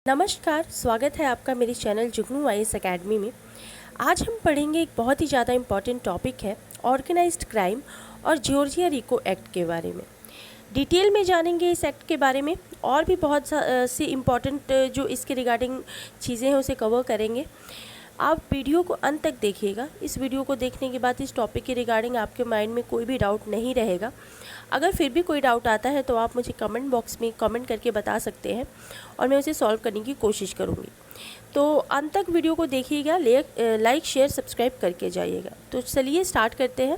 नमस्कार, स्वागत है आपका मेरे चैनल जुगनू आईएएस एकेडमी में। आज हम पढ़ेंगे एक बहुत ही ज़्यादा इम्पॉर्टेंट टॉपिक है ऑर्गेनाइज्ड क्राइम और जॉर्जिया रिको एक्ट के बारे में। डिटेल में जानेंगे इस एक्ट के बारे में और भी बहुत सी इम्पॉर्टेंट जो इसके रिगार्डिंग चीज़ें हैं उसे कवर करेंगे। आप वीडियो को अंत तक देखिएगा। इस वीडियो को देखने के बाद इस टॉपिक के रिगार्डिंग आपके माइंड में कोई भी डाउट नहीं रहेगा। अगर फिर भी कोई डाउट आता है तो आप मुझे कमेंट बॉक्स में कमेंट करके बता सकते हैं और मैं उसे सॉल्व करने की कोशिश करूँगी। तो अंत तक वीडियो को देखिएगा, लाइक शेयर सब्सक्राइब करके जाइएगा। तो चलिए स्टार्ट करते हैं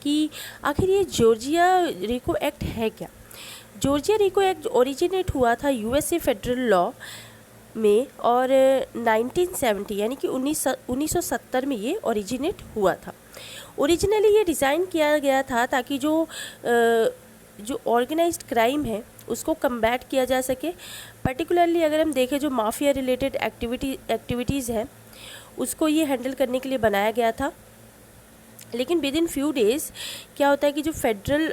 कि आखिर ये जॉर्जिया रिको एक्ट है क्या। जॉर्जिया रिको एक्ट ओरिजिनेट हुआ था यूएसए फेडरल लॉ में और 1970 यानी कि 1970 में ये ओरिजिनेट हुआ था। ओरिजिनली ये डिज़ाइन किया गया था ताकि जो ऑर्गेनाइज्ड क्राइम है उसको कम्बैट किया जा सके। पर्टिकुलरली अगर हम देखें जो माफिया रिलेटेड एक्टिविटीज़ हैं उसको ये हैंडल करने के लिए बनाया गया था। लेकिन विद इन फ्यू डेज़ क्या होता है कि जो फेडरल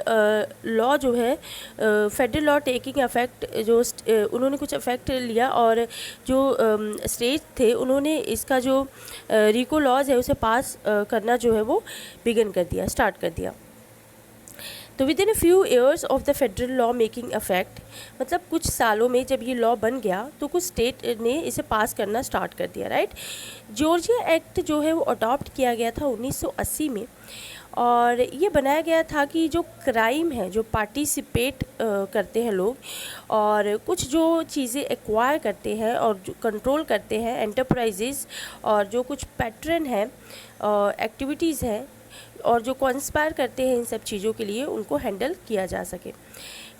लॉ जो है फेडरल लॉ टेकिंग इफेक्ट जो उन्होंने कुछ इफेक्ट लिया और जो स्टेट थे उन्होंने इसका जो रिको लॉज है उसे पास करना जो है वो स्टार्ट कर दिया। तो with in a few years of the federal law making effect, मतलब कुछ सालों में जब ये लॉ बन गया तो कुछ स्टेट ने इसे पास करना स्टार्ट कर दिया, राइट। जॉर्जिया एक्ट जो है वो अडॉप्ट किया गया था 1980 में और ये बनाया गया था कि जो क्राइम है, जो पार्टिसिपेट करते हैं लोग और कुछ जो चीज़ें एक्वायर करते हैं और जो कंट्रोल करते हैं एंटरप्राइजेस और जो कुछ पैटर्न है एक्टिविटीज़ हैं और जो कॉन्स्पायर करते हैं इन सब चीज़ों के लिए उनको हैंडल किया जा सके।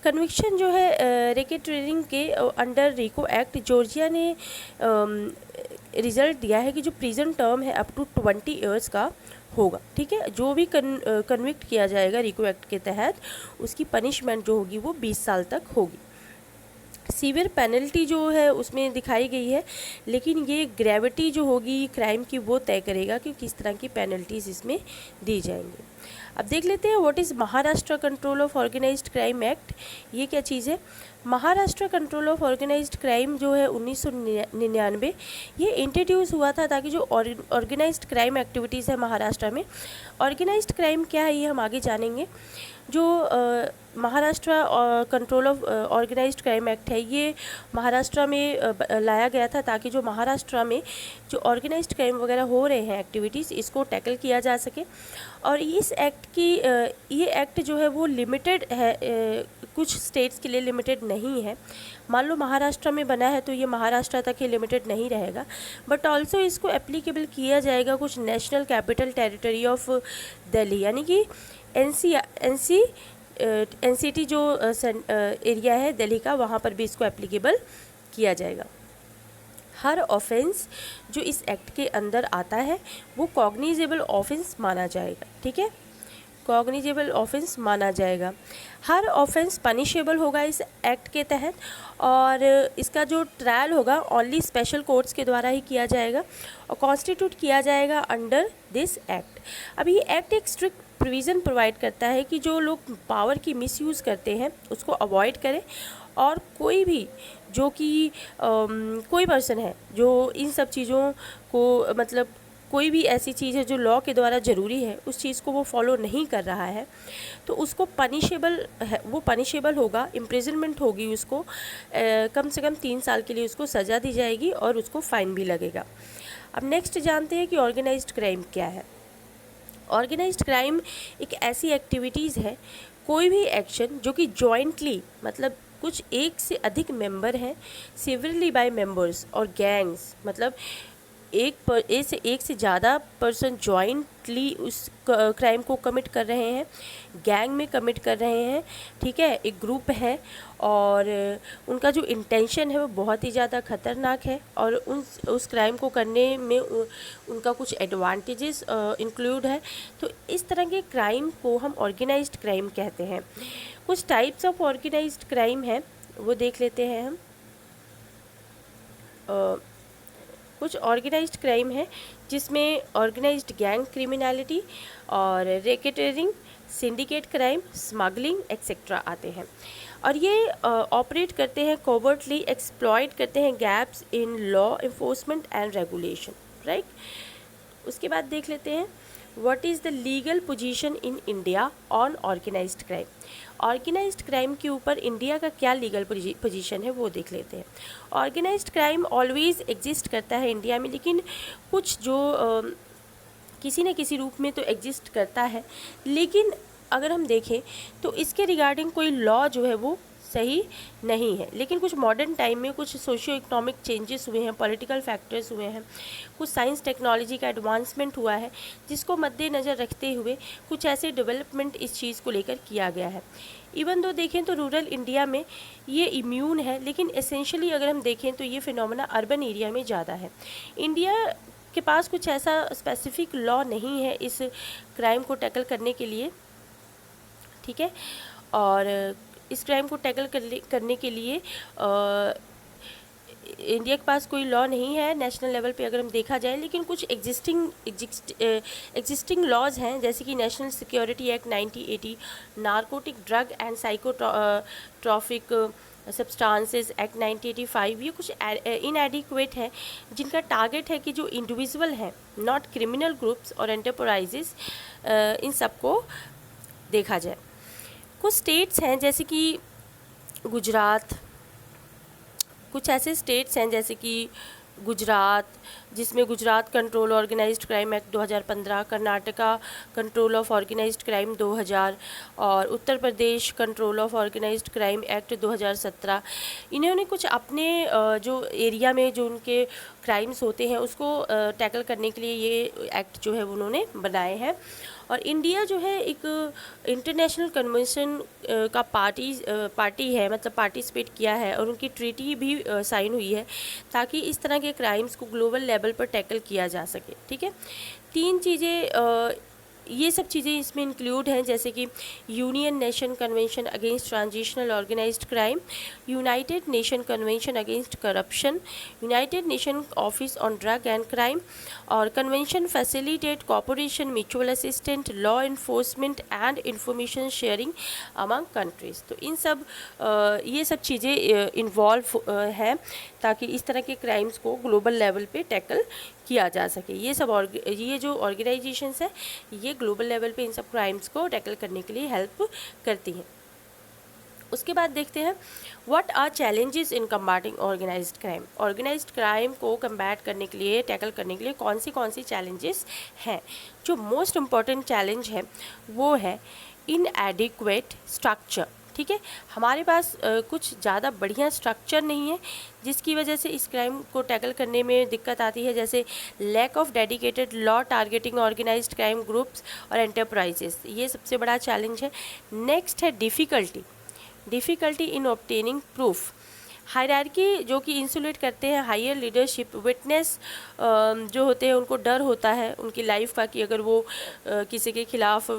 कन्विक्शन जो है रैकेटरिंग के अंडर रिको एक्ट जॉर्जिया ने रिज़ल्ट दिया है कि जो प्रिजन टर्म है अप टू 20 ईयर्स का होगा, ठीक है। जो भी कन्विक्ट किया जाएगा रिको एक्ट के तहत उसकी पनिशमेंट जो होगी वो 20 साल तक होगी। सीवियर पेनल्टी जो है उसमें दिखाई गई है, लेकिन ये ग्रेविटी जो होगी क्राइम की वो तय करेगा कि किस तरह की पेनल्टीज़ इसमें दी जाएंगी। अब देख लेते हैं what is Maharashtra control of organised crime act. ये क्या चीज़ है? Maharashtra control of organised crime जो है 1999 ये इंट्रोड्यूस हुआ था ताकि जो ऑर्गेनाइज्ड क्राइम एक्टिविटीज़ है महाराष्ट्र में। ऑर्गेनाइज्ड क्राइम क्या है ये हम आगे जानेंगे। जो Maharashtra control of organised crime act है ये महाराष्ट्र में लाया गया था ताकि जो महाराष्ट्र में जो ऑर्गेनाइज्ड क्राइम वगैरह हो रहे हैं एक्टिविटीज़ इसको टैकल किया जा सके। और इस एक्ट की ये एक्ट जो है वो लिमिटेड है, कुछ स्टेट्स के लिए लिमिटेड नहीं है। मान लो महाराष्ट्र में बना है तो ये महाराष्ट्र तक ही लिमिटेड नहीं रहेगा, बट ऑल्सो इसको एप्लीकेबल किया जाएगा कुछ national capital territory of Delhi यानी कि एनसीटी जो एरिया है दिल्ली का, वहाँ पर भी इसको एप्लीकेबल किया जाएगा। हर ऑफेंस जो इस एक्ट के अंदर आता है वो कॉग्निजेबल ऑफेंस माना जाएगा, ठीक है। कॉग्निजेबल ऑफेंस माना जाएगा। हर ऑफेंस पनिशेबल होगा इस एक्ट के तहत और इसका जो ट्रायल होगा ओनली स्पेशल कोर्ट्स के द्वारा ही किया जाएगा और कॉन्स्टिट्यूट किया जाएगा अंडर दिस एक्ट। अब ये एक्ट एक स्ट्रिक्ट प्रोविज़न प्रोवाइड करता है कि जो लोग पावर की मिसयूज़ करते हैं उसको अवॉइड करें और कोई भी जो कि कोई पर्सन है जो इन सब चीज़ों को, मतलब कोई भी ऐसी चीज़ है जो लॉ के द्वारा ज़रूरी है उस चीज़ को वो फॉलो नहीं कर रहा है तो उसको पनिशेबल है, वो पनिशेबल होगा, इम्प्रिजनमेंट होगी उसको, कम से कम 3 साल के लिए उसको सज़ा दी जाएगी और उसको फ़ाइन भी लगेगा। अब नेक्स्ट जानते हैं कि ऑर्गेनाइज्ड क्राइम क्या है। ऑर्गेनाइज्ड क्राइम एक ऐसी एक्टिविटीज़ है, कोई भी एक्शन जो कि जॉइंटली, मतलब कुछ एक से अधिक मेंबर हैं, सिवियरली बाय मेंबर्स और गैंग्स, मतलब एक से ज़्यादा पर्सन जॉइंटली उस क्राइम को कमिट कर रहे हैं, गैंग में कमिट कर रहे हैं, ठीक है, एक ग्रुप है और उनका जो इंटेंशन है वो बहुत ही ज़्यादा ख़तरनाक है और उस क्राइम को करने में उनका कुछ एडवांटेजेस इंक्लूड है। तो इस तरह के क्राइम को हम ऑर्गेनाइज्ड क्राइम कहते हैं। कुछ टाइप्स ऑफ ऑर्गेनाइज्ड क्राइम है वो देख लेते हैं हम। कुछ ऑर्गेनाइज्ड क्राइम है जिसमें ऑर्गेनाइज्ड गैंग क्रिमिनलिटी और रैकेटरिंग, सिंडिकेट क्राइम, स्मगलिंग एक्सेट्रा आते हैं। और ये ऑपरेट करते हैं कोवर्टली, एक्सप्लॉइट करते हैं gaps in law enforcement and regulation, right. उसके बाद देख लेते हैं what is the legal position in India on organised crime. Organised crime के ऊपर इंडिया का क्या लीगल पोजीशन है वो देख लेते हैं। ऑर्गेनाइज्ड क्राइम ऑलवेज एग्जिस्ट करता है इंडिया में, लेकिन कुछ जो किसी न किसी रूप में तो एग्जिस्ट करता है, लेकिन अगर हम देखें तो इसके रिगार्डिंग कोई लॉ जो है वो सही नहीं है। लेकिन कुछ मॉडर्न टाइम में कुछ सोशियो इकोनॉमिक चेंजेस हुए हैं, पॉलिटिकल फैक्टर्स हुए हैं, कुछ साइंस टेक्नोलॉजी का एडवांसमेंट हुआ है, जिसको मद्देनज़र रखते हुए कुछ ऐसे डेवलपमेंट इस चीज़ को लेकर किया गया है। इवन दो देखें तो रूरल इंडिया में ये इम्यून है, लेकिन एसेंशियली अगर हम देखें तो ये फिनोमेना अर्बन एरिया में ज़्यादा है। इंडिया के पास कुछ ऐसा स्पेसिफिक लॉ नहीं है इस क्राइम को टैकल करने के लिए, ठीक है। और इस क्राइम को टैकल करने के लिए इंडिया के पास कोई लॉ नहीं है नेशनल लेवल पे अगर हम देखा जाए, लेकिन कुछ एग्जिस्टिंग लॉज हैं, जैसे कि national security act 1980, narcotic drug and psychotropic substances act 1985। ये कुछ इनएडिक्वेट है, जिनका टारगेट है कि जो इंडिविजुअल हैं, नॉट क्रिमिनल ग्रुप्स और एंटरप्राइजेस, इन सबको देखा जाए। कुछ स्टेट्स हैं जैसे कि गुजरात, कुछ ऐसे स्टेट्स हैं जैसे कि गुजरात, जिसमें Gujarat control organised crime act 2015, Karnataka control of organised crime 2000 और Uttar Pradesh control of organised crime act 2017। इन्होंने कुछ अपने जो एरिया में जो उनके क्राइम्स होते हैं उसको टैकल करने के लिए ये एक्ट जो है उन्होंने बनाए हैं। और इंडिया जो है एक इंटरनेशनल कन्वेंशन का पार्टी है, मतलब पार्टिसिपेट किया है, और उनकी ट्रीटी भी साइन हुई है ताकि इस तरह के क्राइम्स को ग्लोबल लेवल पर टैकल किया जा सके, ठीक है। तीन चीज़ें, ये सब चीज़ें इसमें इंक्लूड हैं, जैसे कि union nation convention against transitional organised crime, united nation convention against corruption, united nation office on drug and crime, और convention facilitate cooperation, mutual assistant, law enforcement and information sharing among countries. तो इन सब ये सब चीज़ें involve हैं ताकि इस तरह के क्राइम्स को ग्लोबल लेवल पे टैकल किया जा सके। ये जो ऑर्गेनाइजेशंस है ये ग्लोबल लेवल पे इन सब क्राइम्स को टैकल करने के लिए हेल्प करती हैं। उसके बाद देखते हैं what are challenges in combating organised crime. Organised crime को कम्बैट करने के लिए, टैकल करने के लिए कौन सी चैलेंजेस हैं। जो मोस्ट इम्पॉर्टेंट चैलेंज है वो है इनएडिक्वेट स्ट्रक्चर, ठीक है। हमारे पास कुछ ज़्यादा बढ़िया स्ट्रक्चर नहीं है, जिसकी वजह से इस क्राइम को टैकल करने में दिक्कत आती है, जैसे lack of dedicated law targeting organised crime groups और एंटरप्राइजेस, ये सबसे बड़ा चैलेंज है। नेक्स्ट है difficulty in obtaining proof. Hierarchy जो कि इंसुलेट करते हैं हायर लीडरशिप, विटनेस जो होते हैं उनको डर होता है उनकी लाइफ का कि अगर वो किसी के खिलाफ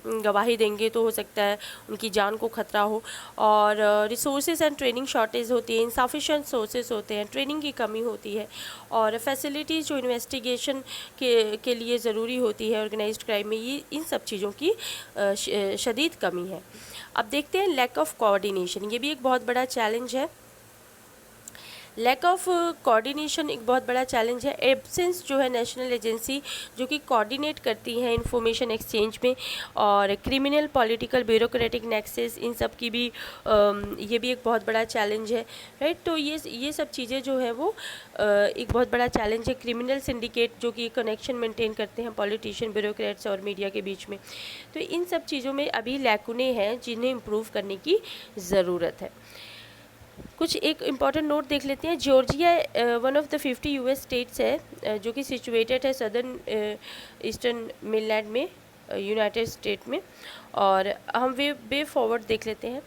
गवाही देंगे तो हो सकता है उनकी जान को खतरा हो। और रिसोर्सेज एंड ट्रेनिंग शॉर्टेज होती है, इनसफिशेंट सोर्सेज होते हैं, ट्रेनिंग की कमी होती है, और फैसिलिटीज़ जो इन्वेस्टिगेशन के लिए ज़रूरी होती है ऑर्गेनाइज्ड क्राइम में, ये इन सब चीज़ों की शदीद कमी है। अब देखते हैं लैक ऑफ कोऑर्डिनेशन, ये भी एक बहुत बड़ा चैलेंज है। लैक ऑफ कोऑर्डिनेशन एक बहुत बड़ा चैलेंज है। एब्सेंस जो है नेशनल एजेंसी जो कि कोऑर्डिनेट करती हैं इंफॉर्मेशन एक्सचेंज में, और क्रिमिनल पॉलिटिकल ब्यूरोक्रेटिक नेक्सेस, इन सब की भी ये भी एक बहुत बड़ा चैलेंज है, राइट। तो ये सब चीज़ें जो है वो एक बहुत बड़ा चैलेंज है। क्रिमिनल सिंडिकेट जो कि कनेक्शन मेंटेन करते हैं पॉलिटिशियन, ब्यूरोक्रेट्स और मीडिया के बीच में, तो इन सब चीज़ों में अभी लैकुने हैं जिन्हें इम्प्रूव करने की ज़रूरत है। कुछ एक इम्पॉर्टेंट नोट देख लेते हैं। Georgia one of the 50 US states है जो कि सिचुएटेड है सदर्न ईस्टर्न मेनलैंड में, यूनाइटेड स्टेट में। और हम वे फॉरवर्ड देख लेते हैं।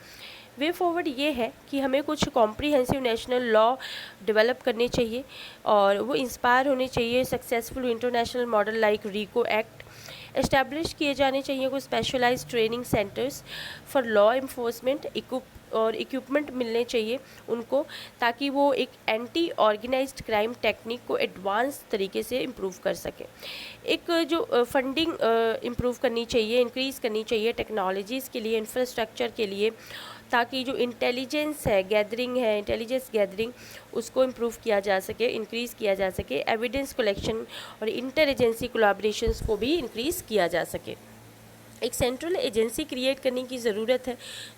वे फॉरवर्ड ये है कि हमें कुछ कॉम्प्रिहेंसिव नेशनल लॉ डेवलप करने चाहिए, और वो इंस्पायर होने चाहिए successful international model like RICO act. Establish किए जाने चाहिए कुछ specialised training centres for law enforcement, equipment मिलने चाहिए उनको, ताकि वो एक एंटी ऑर्गेनाइज्ड क्राइम टेक्निक को एडवांस तरीके से इम्प्रूव कर सके। एक जो फंडिंग इम्प्रूव करनी चाहिए, इंक्रीज़ करनी चाहिए टेक्नोलॉजीज़ के लिए, इंफ्रास्ट्रक्चर के लिए, ताकि जो इंटेलिजेंस है गैदरिंग है, इंटेलिजेंस गैदरिंग उसको इम्प्रूव किया जा सके, इंक्रीज़ किया जा सके, एविडेंस कलेक्शन और इंटर एजेंसी कोलैबोरेशंस को भी इंक्रीज़ किया जा सके। एक सेंट्रल एजेंसी क्रिएट करने की ज़रूरत है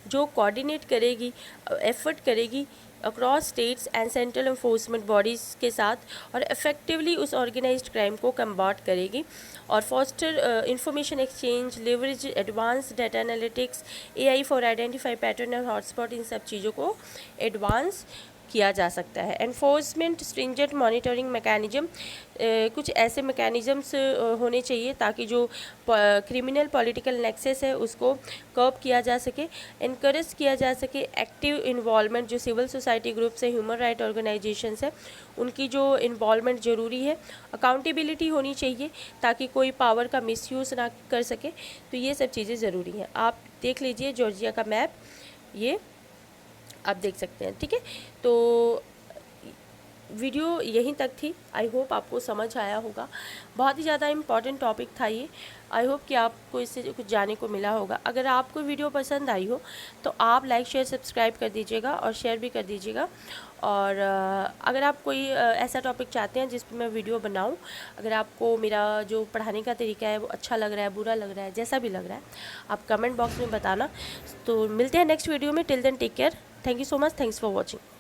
जो कोऑर्डिनेट करेगी, एफर्ट करेगी across states and central enforcement bodies के साथ और इफ़ेक्टिवली उस ऑर्गेनाइज्ड क्राइम को कम्बाट करेगी और foster information exchange, leverage advance data analytics, AI for identify pattern और हॉटस्पॉट, इन सब चीज़ों को एडवांस किया जा सकता है। एनफोर्समेंट स्ट्रिंजेंट मॉनिटरिंग मैकेनिज्म, कुछ ऐसे मैकेनिज़म्स होने चाहिए ताकि जो क्रिमिनल पॉलिटिकल नेक्सेस है उसको कर्ब किया जा सके, इनकरेज किया जा सके एक्टिव इन्वॉल्वमेंट, जो सिविल सोसाइटी ग्रुप्स है, ह्यूमन राइट ऑर्गेनाइजेशंस है, उनकी जो इन्वॉल्वमेंट ज़रूरी है। अकाउंटेबिलिटी होनी चाहिए ताकि कोई पावर का मिसयूज़ ना कर सके। तो ये सब चीज़ें ज़रूरी हैं। आप देख लीजिए जॉर्जिया का मैप, ये आप देख सकते हैं। ठीक है, तो वीडियो यहीं तक थी। आई होप आपको समझ आया होगा। बहुत ही ज़्यादा इम्पॉर्टेंट टॉपिक था ये। आई होप कि आपको इससे कुछ जाने को मिला होगा। अगर आपको वीडियो पसंद आई हो तो आप लाइक शेयर सब्सक्राइब कर दीजिएगा और शेयर भी कर दीजिएगा। और अगर आप कोई ऐसा टॉपिक चाहते हैं जिस पर मैं वीडियो बनाऊं, अगर आपको मेरा जो पढ़ाने का तरीका है वो अच्छा लग रहा है, बुरा लग रहा है, जैसा भी लग रहा है, आप कमेंट बॉक्स में बताना। तो मिलते हैं नेक्स्ट वीडियो में। Till then take care. Thank you so much. Thanks for watching.